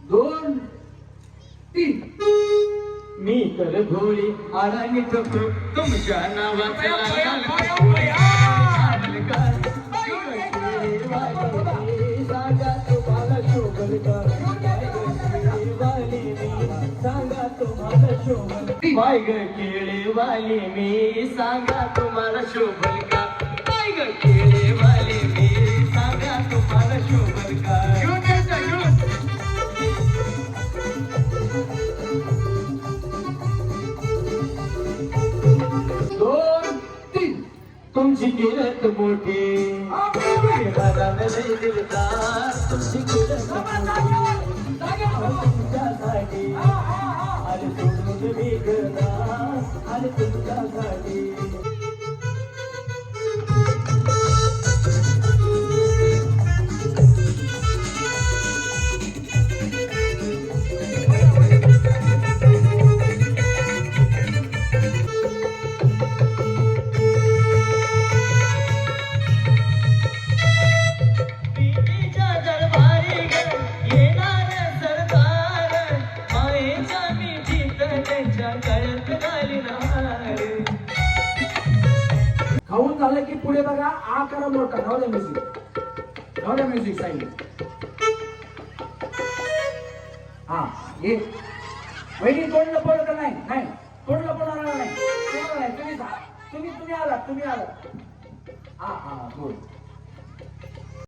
दोन तीन. मी तर भोळी आराणी ठोकरू तुमच्या नावाचा लाल सांगा तुम्हाला शोभल का सांगा तुम्हाला शोभल बाय ग केळेवाली मी सांगा तुम्हाला शोभल का बाय ग केळेवाली मी सांगा तुम्हाला शोभल का दोन तीन. तुमची किरत मोठी तुमची किरत तुमच्यासाठी आणि सोडून मी करणार आणि तुमच्यासाठी खाऊन झालं की पुढे बघा आ करा मोठा. नवऱ्या म्युझिक, नवऱ्या म्युझिक साईड. हा ये वहिनी तोंडलं पडलं का नाही? नाही तोंडलं पडणार नाही. तुम्ही तुम्ही आलात, तुम्ही आलात. हा हा बोल.